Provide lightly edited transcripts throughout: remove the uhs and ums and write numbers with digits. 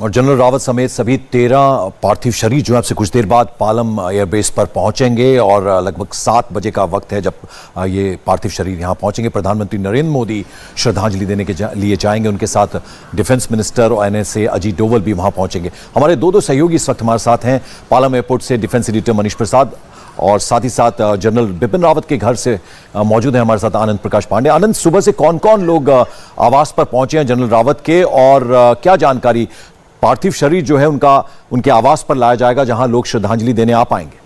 और जनरल रावत समेत सभी 13 पार्थिव शरीर जो है आपसे कुछ देर बाद पालम एयरबेस पर पहुंचेंगे और लगभग 7 बजे का वक्त है जब ये पार्थिव शरीर यहां पहुंचेंगे। प्रधानमंत्री नरेंद्र मोदी श्रद्धांजलि देने के लिए जाएंगे, उनके साथ डिफेंस मिनिस्टर और NSA अजीत डोवल भी वहां पहुंचेंगे। हमारे दो सहयोगी इस वक्त हमारे साथ हैं, पालम एयरपोर्ट से डिफेंस एडिटर मनीष प्रसाद और साथ ही साथ जनरल बिपिन रावत के घर से मौजूद है हमारे साथ आनंद प्रकाश पांडे। आनंद, सुबह से कौन कौन लोग आवास पर पहुंचे हैं जनरल रावत के और क्या जानकारी, पार्थिव शरीर जो है उनके आवास पर लाया जाएगा जहां लोग श्रद्धांजलि देने आ पाएंगे?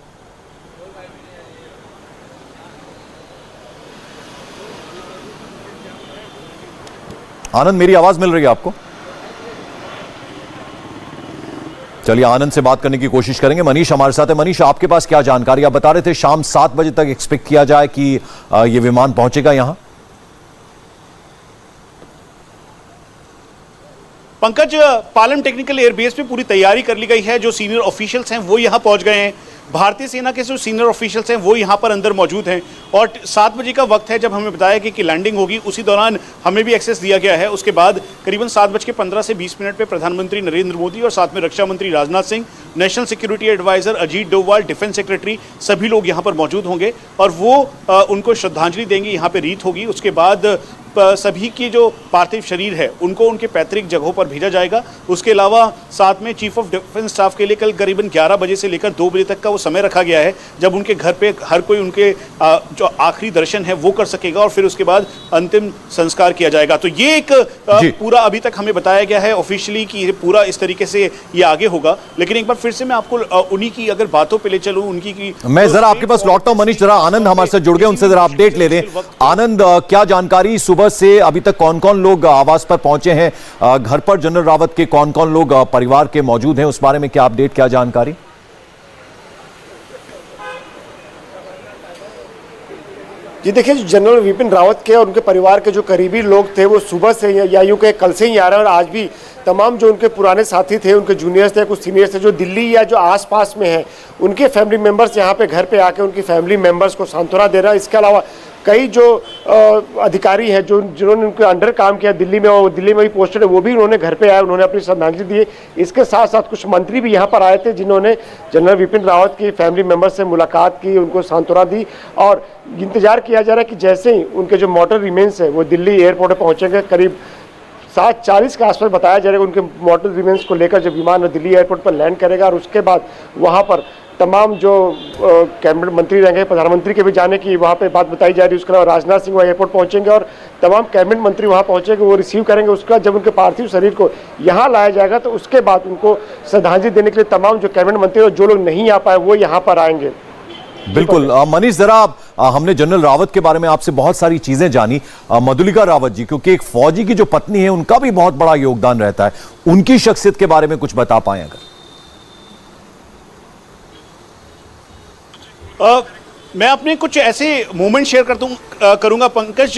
आनंद, मेरी आवाज मिल रही है आपको? चलिए आनंद से बात करने की कोशिश करेंगे। मनीष हमारे साथ है। मनीष, आपके पास क्या जानकारी? आप बता रहे थे शाम 7 बजे तक एक्सपेक्ट किया जाए कि यह विमान पहुंचेगा यहां। पंकज, पालम टेक्निकल एयरबेस पे पूरी तैयारी कर ली गई है। जो सीनियर ऑफिशियल्स हैं वो यहां पहुंच गए हैं। भारतीय सेना के जो सीनियर ऑफिशियल्स हैं वो यहां पर अंदर मौजूद हैं और 7 बजे का वक्त है जब हमें बताया कि लैंडिंग होगी। उसी दौरान हमें भी एक्सेस दिया गया है। उसके बाद करीबन 7:15 से 20 मिनट पे प्रधानमंत्री नरेंद्र मोदी और साथ में रक्षा मंत्री Rajnath Singh, national security adviser Ajit Doval, defence secretary, सभी लोग यहाँ पर मौजूद होंगे और वो उनको श्रद्धांजलि देंगे। यहाँ पे रीत होगी। उसके बाद सभी की जो पार्थिव शरीर है उनको उनके पैतृक जगहों पर भेजा जाएगा। उसके अलावा साथ में चीफ ऑफ डिफेंस स्टाफ के लिए कल करीबन 11 बजे से लेकर 2 बजे तक का वो समय रखा गया है जब उनके घर पे हर कोई उनके जो आखिरी दर्शन है वो कर सकेगा और फिर उसके बाद अंतिम संस्कार किया जाएगा। तो ये एक पूरा अभी तक हमें बताया गया है ऑफिशियली कि पूरा इस तरीके से ये आगे होगा। लेकिन एक बार फिर से मैं आपको उन्हीं की अगर बातों पे ले चलूं, उनकी की मैं जरा आपके पास लौटता हूं। मनीष, जरा आनंद हमारे साथ जुड़ गए, उनसे जरा अपडेट ले लें। आनंद, क्या जानकारी, सुबह से अभी तक कौन कौन लोग आवास पर पहुंचे हैं? घर पर जनरल रावत के कौन कौन लोग परिवार के मौजूद हैं, उस बारे में क्या अपडेट, क्या जानकारी? जी देखिए, जनरल विपिन रावत के और उनके परिवार के जो करीबी लोग थे वो सुबह से या यूं के कल से ही आ रहे हैं और आज भी तमाम जो उनके पुराने साथी थे, उनके जूनियर्स थे, कुछ सीनियर्स थे जो दिल्ली या जो आसपास में हैं, उनके फैमिली मेंबर्स यहाँ पे घर पे आके उनकी फैमिली मेंबर्स को सांत्वना दे रहा है। इसके अलावा कई जो अधिकारी हैं जिन्होंने उनके अंडर काम किया दिल्ली में, और दिल्ली में भी पोस्टेड है, वो भी उन्होंने घर पे आए, उन्होंने अपनी श्रद्धांजलि दी। इसके साथ साथ कुछ मंत्री भी यहाँ पर आए थे जिन्होंने जनरल विपिन रावत की फैमिली मेम्बर से मुलाकात की, उनको सांत्वना दी और इंतजार किया जा रहा है कि जैसे ही उनके जो मॉर्टल रिमेन्स है वो दिल्ली एयरपोर्ट पर पहुँचेंगे। करीब 7:40 के आसपास बताया जा रहा है उनके मॉर्टल रिमेन्स को लेकर जब विमान दिल्ली एयरपोर्ट पर लैंड करेगा और उसके बाद वहाँ पर तमाम जो कैबिनेट मंत्री रहेंगे, प्रधानमंत्री के भी जाने की वहाँ पे बात बताई जा रही है। उसके अलावा राजनाथ सिंह वहाँ एयरपोर्ट पहुँचेंगे और तमाम कैबिनेट मंत्री वहाँ पहुँचेंगे, वो रिसीव करेंगे। उसके बाद जब उनके पार्थिव शरीर को यहाँ लाया जाएगा तो उसके बाद उनको श्रद्धांजलि देने के लिए तमाम जो कैबिनेट मंत्री और जो लोग नहीं आ पाए वो यहाँ पर आएंगे। बिल्कुल मनीष, जरा हमने जनरल रावत के बारे में आपसे बहुत सारी चीजें जानी। मधुलिका रावत जी, क्योंकि एक फौजी की जो पत्नी है उनका भी बहुत बड़ा योगदान रहता है, उनकी शख्सियत के बारे में कुछ बता पाए अगर? मैं अपने कुछ ऐसे मोमेंट शेयर करूंगा पंकज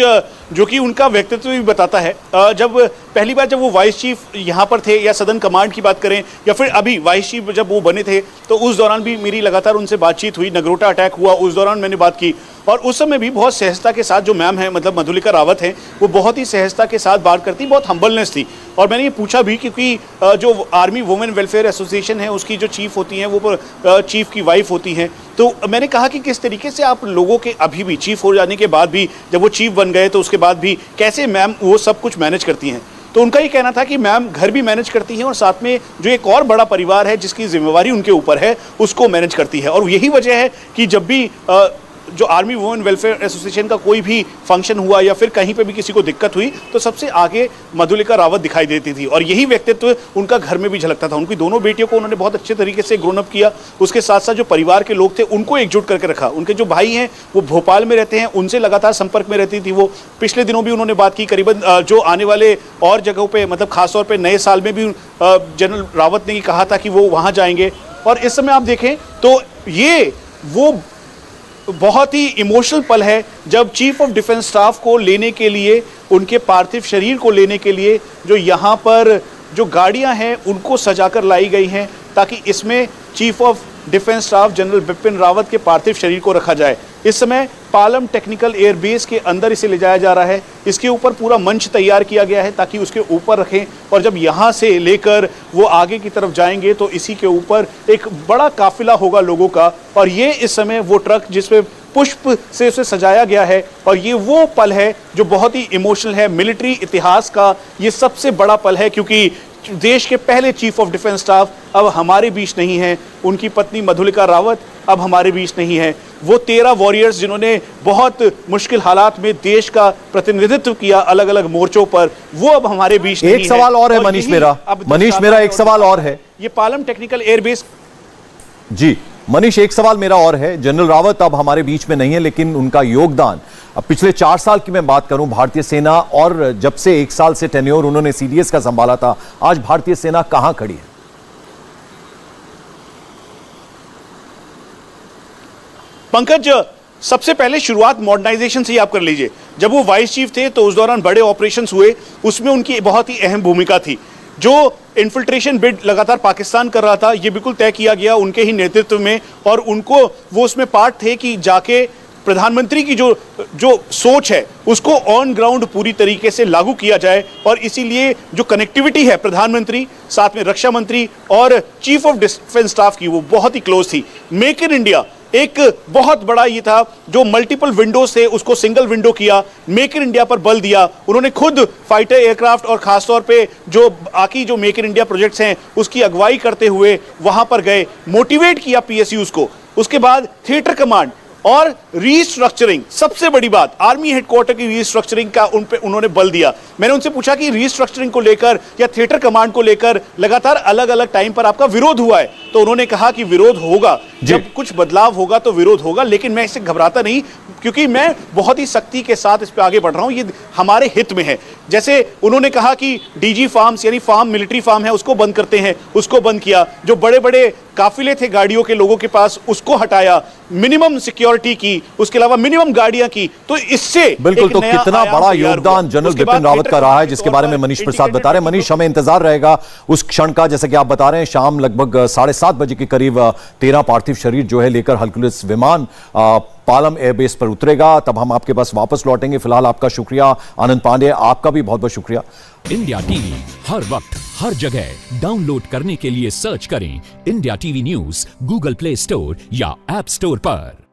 जो कि उनका व्यक्तित्व भी बताता है। जब पहली बार जब वो वाइस चीफ यहाँ पर थे या सदन कमांड की बात करें या फिर अभी वाइस चीफ जब वो बने थे तो उस दौरान भी मेरी लगातार उनसे बातचीत हुई। नगरोटा अटैक हुआ उस दौरान मैंने बात की और उस समय भी बहुत सहजता के साथ जो मैम है, मतलब मधुलिका रावत हैं, वो बहुत ही सहजता के साथ बात करती, बहुत हम्बलनेस थी। और मैंने ये पूछा भी क्योंकि जो आर्मी वुमेन वेलफेयर एसोसिएशन है उसकी जो चीफ होती हैं वो चीफ की वाइफ होती हैं, तो मैंने कहा कि किस तरीके से आप लोगों के अभी भी चीफ हो जाने के बाद भी जब वो चीफ बन गए तो उसके बाद भी कैसे मैम वो सब कुछ मैनेज करती हैं। तो उनका ये कहना था कि मैम घर भी मैनेज करती हैं और साथ में जो एक और बड़ा परिवार है जिसकी जिम्मेवारी उनके ऊपर है उसको मैनेज करती है। और यही वजह है कि जब भी जो आर्मी वुमेन वेलफेयर एसोसिएशन का कोई भी फंक्शन हुआ या फिर कहीं पे भी किसी को दिक्कत हुई तो सबसे आगे मधुलिका रावत दिखाई देती थी और यही व्यक्तित्व उनका घर में भी झलकता था। उनकी दोनों बेटियों को उन्होंने बहुत अच्छे तरीके से ग्रोन अप किया। उसके साथ साथ जो परिवार के लोग थे उनको एकजुट करके रखा। उनके जो भाई हैं वो भोपाल में रहते हैं, उनसे लगातार संपर्क में रहती थी वो। पिछले दिनों भी उन्होंने बात की, करीबन जो आने वाले और जगहों पर, मतलब खासतौर पर नए साल में भी जनरल रावत ने कहा था कि वो वहाँ जाएंगे। और इस समय आप देखें तो ये वो बहुत ही इमोशनल पल है जब चीफ ऑफ डिफेंस स्टाफ को लेने के लिए, उनके पार्थिव शरीर को लेने के लिए जो यहाँ पर जो गाड़ियाँ हैं उनको सजाकर लाई गई हैं ताकि इसमें chief of defence staff general Bipin Rawat के पार्थिव शरीर को रखा जाए। इस समय पालम टेक्निकल एयरबेस के अंदर इसे ले जाया जा रहा है। इसके ऊपर पूरा मंच तैयार किया गया है ताकि उसके ऊपर रखें, और जब यहाँ से लेकर वो आगे की तरफ जाएंगे तो इसी के ऊपर एक बड़ा काफिला होगा लोगों का। और ये इस समय वो ट्रक जिसमें पुष्प से उसे सजाया गया है, और ये वो पल है जो बहुत ही इमोशनल है। मिलिट्री इतिहास का ये सबसे बड़ा पल है, क्योंकि देश के पहले चीफ ऑफ डिफेंस स्टाफ अब हमारे बीच नहीं है। उनकी पत्नी मधुलिका रावत अब हमारे बीच नहीं है। वो 13 वॉरियर्स जिन्होंने बहुत मुश्किल हालात में देश का प्रतिनिधित्व किया अलग अलग मोर्चों पर, वो अब हमारे बीच नहीं है। एक सवाल और है मनीष मेरा एक सवाल और है। ये पालम टेक्निकल एयरबेस जी मनीष, एक सवाल मेरा और है। जनरल रावत अब हमारे बीच में नहीं है, लेकिन उनका योगदान अब पिछले 4 साल की मैं बात करूं, भारतीय सेना, और जब से 1 साल से टेन्योर उन्होंने सीडीएस का संभाला था, आज भारतीय सेना कहां खड़ी है? पंकज, सबसे पहले शुरुआत मॉडर्नाइजेशन से ही आप कर लीजिए। जब वो वाइस चीफ थे तो उस दौरान बड़े ऑपरेशंस हुए, उसमें उनकी बहुत ही अहम भूमिका थी। जो इन्फिल्ट्रेशन बिड लगातार पाकिस्तान कर रहा था, ये बिल्कुल तय किया गया उनके ही नेतृत्व में, और उनको वो उसमें पार्ट थे कि जाके प्रधानमंत्री की जो सोच है उसको ऑन ग्राउंड पूरी तरीके से लागू किया जाए। और इसीलिए जो कनेक्टिविटी है प्रधानमंत्री साथ में रक्षा मंत्री और चीफ ऑफ डिफेंस स्टाफ की, वो बहुत ही क्लोज थी। मेक इन इंडिया एक बहुत बड़ा ये था, जो मल्टीपल विंडोज थे उसको सिंगल विंडो किया, मेक इन इंडिया पर बल दिया। उन्होंने खुद फाइटर एयरक्राफ्ट और खासतौर पे जो बाकी जो मेक इन इंडिया प्रोजेक्ट्स हैं उसकी अगुवाई करते हुए वहां पर गए, मोटिवेट किया पीएसयूज को। उसके बाद थिएटर कमांड और रीस्ट्रक्चरिंग, सबसे बड़ी बात आर्मी हेडक्वार्टर की रीस्ट्रक्चरिंग का उन्होंने बल दिया। मैंने उनसे पूछा कि रीस्ट्रक्चरिंग को लेकर या थिएटर कमांड को लेकर लगातार अलग अलग टाइम पर आपका विरोध हुआ है, तो उन्होंने कहा कि विरोध होगा, जब कुछ बदलाव होगा तो विरोध होगा, लेकिन मैं इससे घबराता नहीं, क्योंकि मैं बहुत ही सख्ती के साथ इस पे आगे बढ़ रहा हूं, ये हमारे हित में है। जैसे उन्होंने कहा कि डीजी फार्म्स यानी फार्म मिलिट्री फार्म है उसको बंद करते हैं, उसको बंद किया। जो बड़े बड़े काफिले थे गाड़ियों के लोगों के पास उसको हटाया, मिनिमम सिक्योरिटी की, उसके अलावा मिनिमम गाड़ियां की। तो इससे बिल्कुल, तो कितना बड़ा योगदान जनरल बिपिन रावत का रहा है, जिसके बारे में मनीष प्रसाद बता रहे हैं। मनीष, हमें इंतजार रहेगा उस क्षण का, जैसे कि आप बता रहे हैं शाम लगभग 7:30 बजे के करीब 13 पार्थिव शरीर जो है लेकर हरकुलिस विमान पालम एयरबेस पर उतरेगा, तब हम आपके पास वापस लौटेंगे। फिलहाल आपका शुक्रिया आनंद पांडे, आपका भी बहुत बहुत शुक्रिया। इंडिया टीवी हर वक्त हर जगह डाउनलोड करने के लिए सर्च करें India TV news Google play store या ऐप स्टोर पर।